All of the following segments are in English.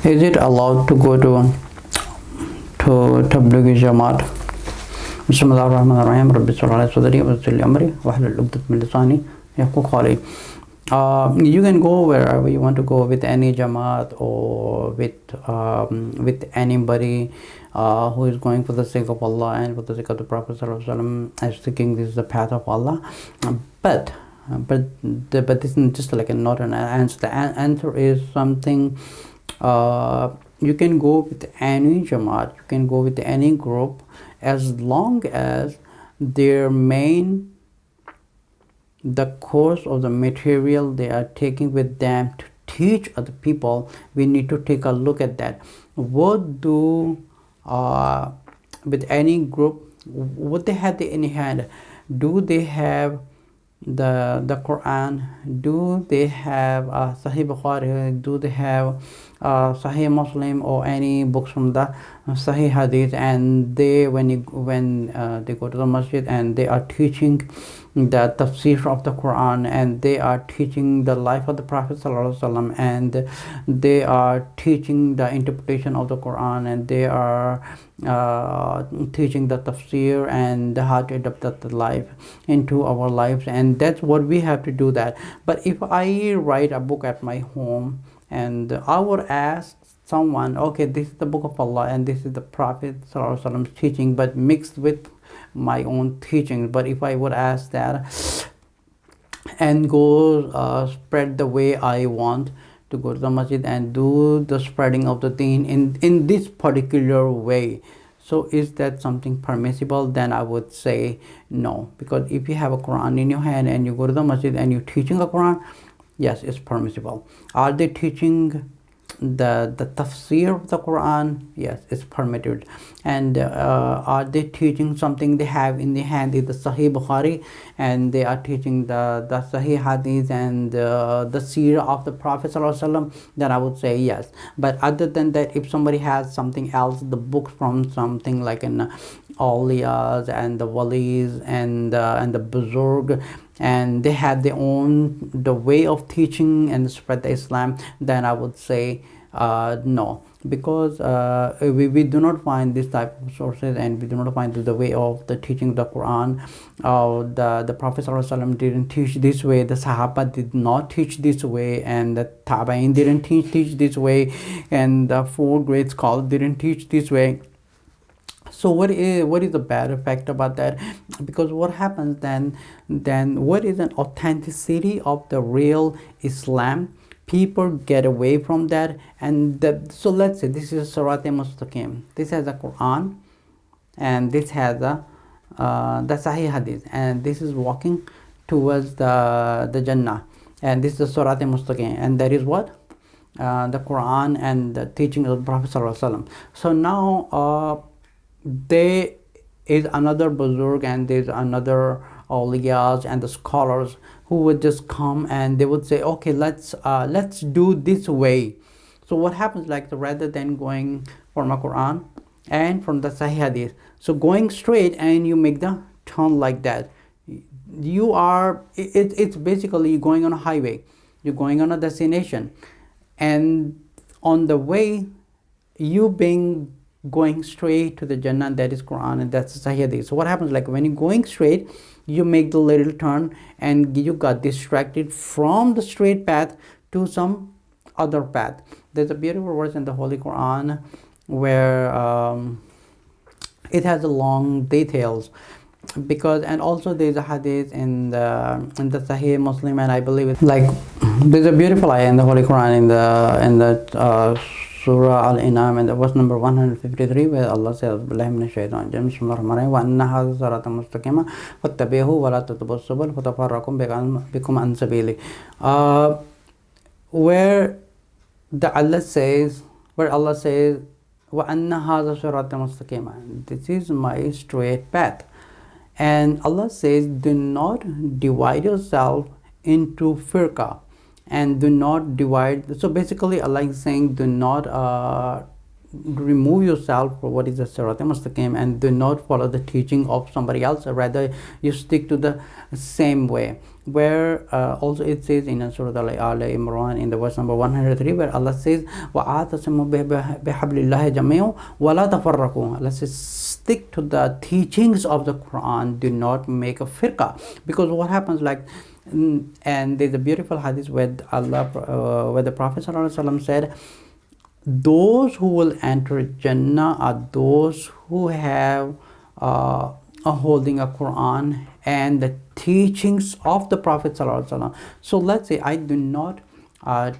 Is it allowed to go to Tablighi Jamaat? Bismillahirrahmanirrahim. Rabbi shrah li sadri wa yassir li amri wahlul 'uqdatam min lisani yafqahu qawli. You can go wherever you want to go, with any Jamaat or with anybody who is going for the sake of Allah and for the sake of the Prophet sallallahu alaihi wasallam, as thinking this is the path of Allah. But this is just like not an answer. The answer is something. You can go with any Jamaat, you can go with any group, as long as their the course of the material they are taking with them to teach other people. We need to take a look at that. What do with any group, what they have in hand? Do they have the Quran? Do they have Sahih Bukhari? Do they have Sahih Muslim or any books from the Sahih Hadith? And they when they go to the masjid and they are teaching the tafsir of the Quran, and they are teaching the life of the Prophet sallallahu alaihi wasallam, and they are teaching the interpretation of the Quran, and they are teaching the tafsir and how to adapt that life into our lives. And that's what we have to do that. But if I write a book at my home and I would ask someone, okay, this is the book of Allah and this is the Prophet sallallahu alaihi wasallam's teaching, but mixed with my own teaching. But if I would ask that and go spread the way I want to go to the masjid and do the spreading of the deen in this particular way, so is that something permissible? Then I would say no. Because if you have a Quran in your hand and you go to the masjid and you're teaching a Quran, yes, it's permissible. Are they teaching the tafsir of the Quran? Yes, it's permitted. And are they teaching something they have in their hand, is the Sahih Bukhari, and they are teaching the Sahih Hadith and the seerah of the Prophet sallallahu alaihi wasallam, then I would say yes. But other than that, if somebody has something else, the books from something like an awliyas and the walis and the buzurg, and they have their own the way of teaching and spread the Islam, then I would say no. Because we do not find this type of sources, and we do not find the way of the teaching the Quran. The Prophet ﷺ didn't teach this way, the Sahaba did not teach this way, and the Tabain didn't teach this way, and the four great scholars didn't teach this way. So what is the bad effect about that? Because what happens then what is an authenticity of the real Islam? People get away from that. And so let's say this is Surat Mustaqim, this has a Quran, and this has the Sahih Hadith, and this is walking towards the Jannah, and this is Surat Mustaqim, and that is what the Quran and the teaching of the Prophet sallallahu alaihi wasallam. So now there is another buzurg and there's another awliyas and the scholars who would just come and they would say, okay, let's do this way. So what happens, like, rather than going from a Quran and from the Sahih Hadith, so going straight and you make the turn like that, it's basically going on a highway, you're going on a destination, and on the way you going straight to the Jannah, that is Quran and that's Sahih Hadith. So what happens, like, when you're going straight, you make the little turn and you got distracted from the straight path to some other path. There's a beautiful verse in the Holy Quran where it has a long details, because, and also there's a hadith in the Sahih Muslim, and I believe it's like, there's a beautiful ayah in the Holy Quran in the Surah Al-Inam, and verse number 153, where Allah says, Bismillahirrahmanirrahim, wa anna hadha siratan mustaqima fattabi'uhu wa la tattabi'us subul fatafarraqu bikum an sabili. Where Allah says, wa anna hadha siratan mustaqima, this is my straight path. And Allah says, do not divide yourself into firqa, and do not divide. So basically Allah is saying, do not remove yourself from what is the Sirat Mustaqim, and do not follow the teaching of somebody else, rather you stick to the same way. where also it says in Surah Al-Imran in the verse number 103, where Allah says, وَآتَصِمُوا بِحَبْلِ اللَّهِ جَمِيعًا وَلَا تَفَرَّقُوا. Allah says, stick to the teachings of the Quran, do not make a firqa. Because what happens, like, and there's a beautiful hadith where where the Prophet ﷺ said, those who will enter Jannah are those who have are holding a Quran and the teachings of the Prophet ﷺ. So let's say I do not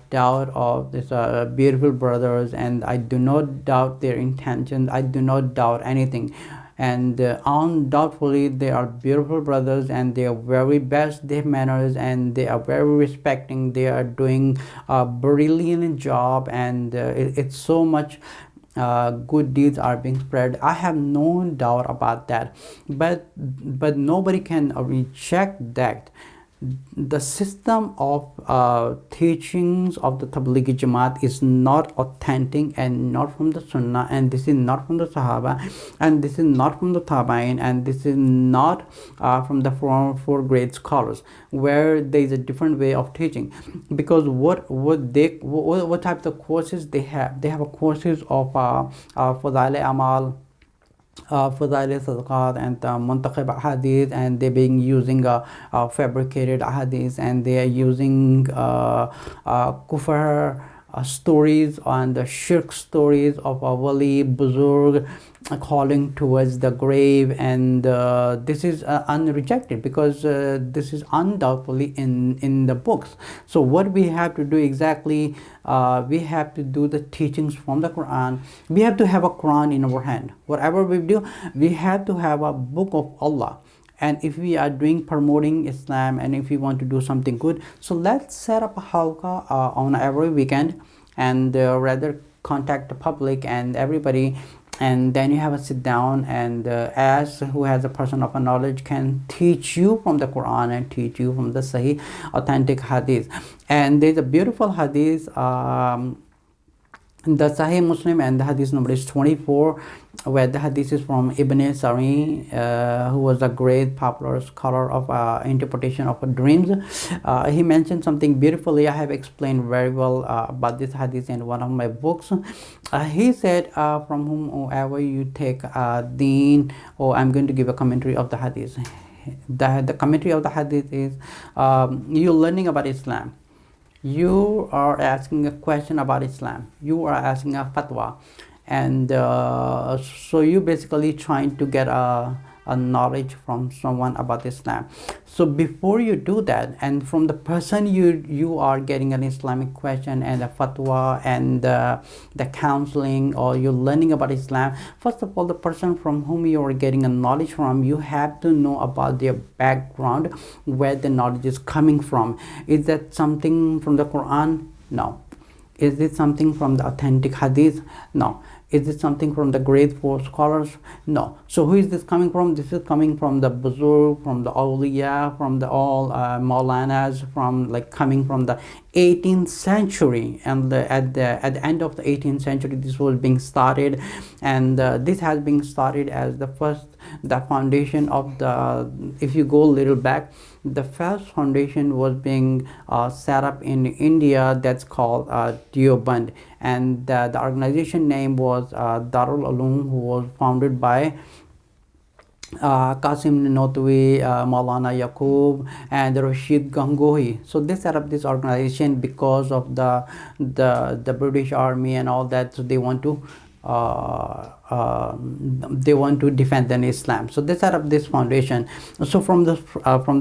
doubt of this beautiful brothers, and I do not doubt their intentions, I do not doubt anything, and undoubtedly they are beautiful brothers and they are very best, they have manners and they are very respecting, they are doing a brilliant job, and it's so much good deeds are being spread. I have no doubt about that, but nobody can reject that the system of teachings of the Tablighi Jamaat is not authentic and not from the Sunnah, and this is not from the Sahaba, and this is not from the Tabain, and this is not from the four great scholars, where there is a different way of teaching. Because what type of courses they have a courses of Fadail Amal, Fadail Sadaqat, and Muntaqib Hadith, and they being using fabricated hadith, and they are using kufr stories and the shirk stories of a wali buzurg calling towards the grave, and this is unrejected because this is undoubtedly in the books. So what we have to do exactly, we have to do the teachings from the Quran. We have to have a Quran in our hand. Whatever we do, we have to have a book of Allah. And if we are doing promoting Islam, and if we want to do something good, so let's set up a halqa on every weekend, and rather contact the public and everybody, and then you have a sit down, and as who has a person of a knowledge can teach you from the Quran and teach you from the Sahih authentic hadith. And there's a beautiful hadith, the Sahih Muslim, and the hadith number is 24, where the hadith is from Ibn Sari, who was a great popular scholar of interpretation of dreams. He mentioned something beautifully. I have explained very well about this hadith in one of my books. He said, from whomever you take deen, or I'm going to give a commentary of the hadith. The commentary of the hadith is, you're learning about Islam. You are asking a question about Islam, you are asking a fatwa, and so you basically trying to get a knowledge from someone about Islam. So before you do that, and from the person you are getting an Islamic question and a fatwa and the counseling, or you're learning about Islam, first of all, the person from whom you are getting a knowledge from, you have to know about their background, where the knowledge is coming from. Is that something from the Quran? No. Is it something from the authentic hadith? No. Is it something from the great four scholars? No. So who is this coming from? This is coming from the Buzurg, from the Awliya, from the all Maulanas, from coming from the 18th century, and at the end of the 18th century this was being started, and this has been started as the foundation of the, if you go a little back, the first foundation was being set up in India, that's called Deoband, and the organization name was Darul Uloom, who was founded by Qasim Nanotwi, Maulana Yaqub, and Rashid Gangohi. So they set up this organization because of the British Army and all that. So they want to defend an Islam. So they set up this foundation. So from the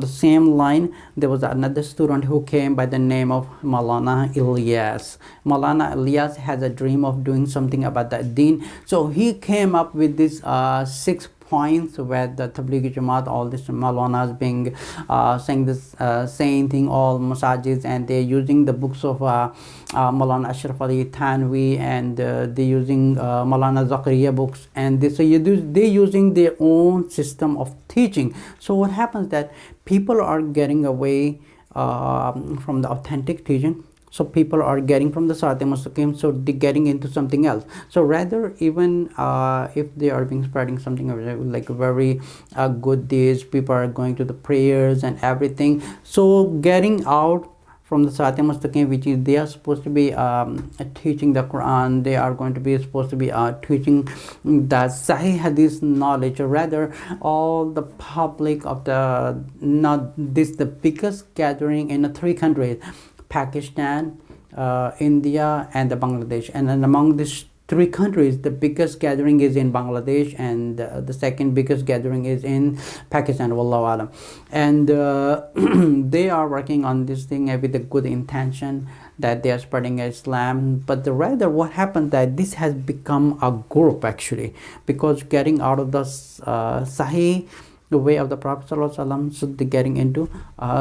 same line, there was another student who came by the name of Maulana Ilyas. Maulana Ilyas has a dream of doing something about the deen. So he came up with this 6 points where the Tablighi Jamaat, all these Maulanas being saying this same thing, all masajids, and they're using the books of Maulana Ashraf Ali Thanwi, and they're using Maulana Zakaria books, and they're using their own system of teaching. So what happens that people are getting away from the authentic teaching. So people are getting from the Sirat Mustaqim, so they're getting into something else. So rather, even if they are being spreading something like very good deeds, people are going to the prayers and everything, so getting out from the Sirat Mustaqim, which is they are supposed to be teaching the Quran, they are going to be supposed to be teaching the Sahih Hadith knowledge, or rather all the public of the, not this, the biggest gathering in the three countries, Pakistan, India and the Bangladesh, and among these three countries, the biggest gathering is in Bangladesh, and the second biggest gathering is in Pakistan, wallahu alam. And they are working on this thing with a good intention that they are spreading Islam, but rather what happened that this has become a group actually, because getting out of the Sahih, the way of the Prophet ﷺ, so they're getting into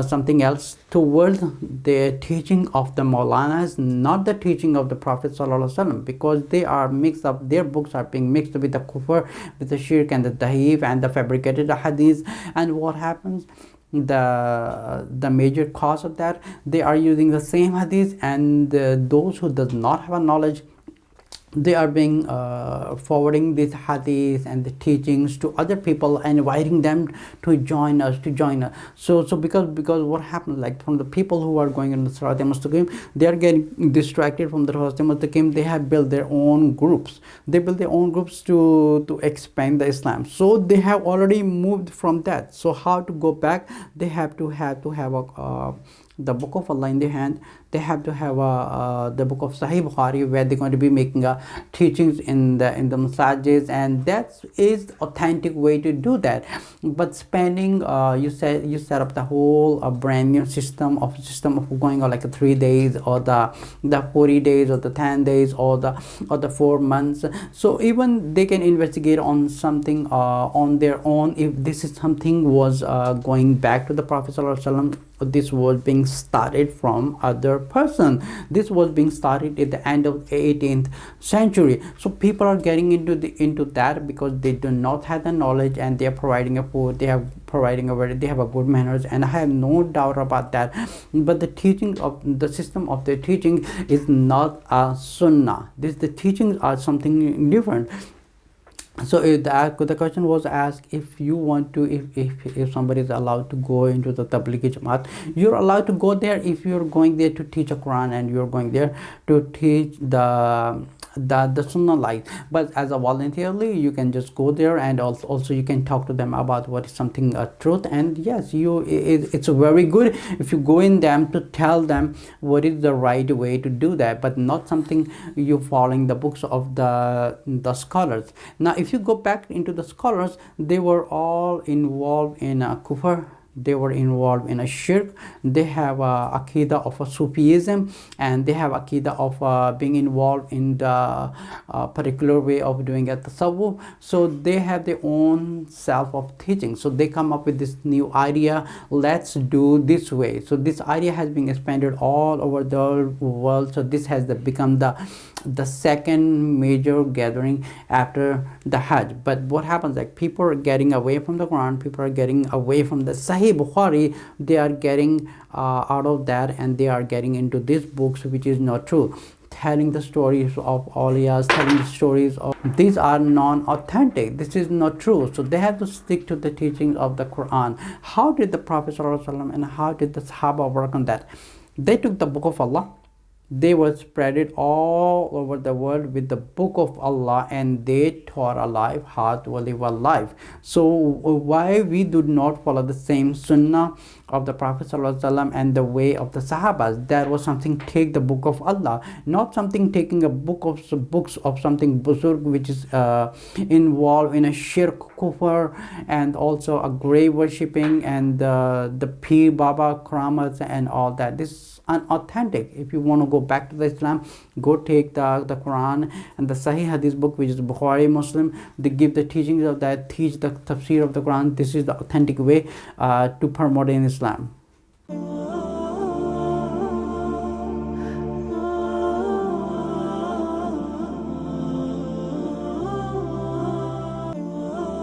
something else towards the teaching of the Maulanas, not the teaching of the Prophet ﷺ, because they are mixed up, their books are being mixed with the kufr, with the shirk and the daif and the fabricated hadith. And what happens, the major cause of that, they are using the same hadith, and those who does not have a knowledge, they are being forwarding these hadith and the teachings to other people and inviting them to join us, so because what happens, like from the people who are going in the Sirat Mustaqim, they are getting distracted from the Sirat Mustaqim. They have built their own groups, to expand the Islam, so they have already moved from that. So how to go back? They have to have a the book of Allah in their hand. They have to have the book of Sahih Bukhari, where they're going to be making teachings in the masajid, and that is authentic way to do that. But spending you set up the whole brand new system of going on like 3 days, or the 40 days, or the 10 days, or the 4 months. So even they can investigate on something on their own, if this is something was going back to the Prophet ﷺ. This was being started from other person. This was being started at the end of 18th century. So people are getting into that because they do not have the knowledge, and they are providing a food, they have a good manners, and I have no doubt about that. But the teaching of the system of the teaching is not a sunnah. The teachings are something different. So the question was asked, if you want to, if somebody is allowed to go into the Tablighi Jamaat, you're allowed to go there if you're going there to teach a Quran, and you're going there to teach the Sunnah light. But as a voluntarily, you can just go there, and also you can talk to them about what is something truth. And yes, it's very good if you go in them to tell them what is the right way to do that, but not something you following the books of the scholars. Now if you go back into the scholars, they were all involved in kufr, they were involved in a shirk, they have a aqidah of a Sufism, and they have aqidah of being involved in the particular way of doing a tasawwuf. So they have their own self of teaching, so they come up with this new idea, let's do this way. So this idea has been expanded all over the world. So this has become the second major gathering after the Hajj. But what happens, like people are getting away from the Quran, people are getting away from the Sahih Bukhari, they are getting out of that, and they are getting into these books, which is not true, telling the stories of awliyas, telling the stories of, these are non-authentic, this is not true. So they have to stick to the teachings of the Quran. How did the Prophet ﷺ and how did the Sahaba work on that? They took the book of Allah, they were spread it all over the world with the book of Allah, and they taught a life how to live a life. So why we do not follow the same sunnah of the Prophet ﷺ and the way of the Sahabas? That was something, take the book of Allah, not something taking a books of something buzurg, which is involved in a shirk, kufr, and also a grave worshipping, and the Pir Baba Karamas and all that. This is unauthentic. If you want to go back to the Islam, go take the Quran and the Sahih Hadith book, which is Bukhari, Muslim. They give the teachings of that, teach the tafsir of the Quran. This is the authentic way to promote in Islam.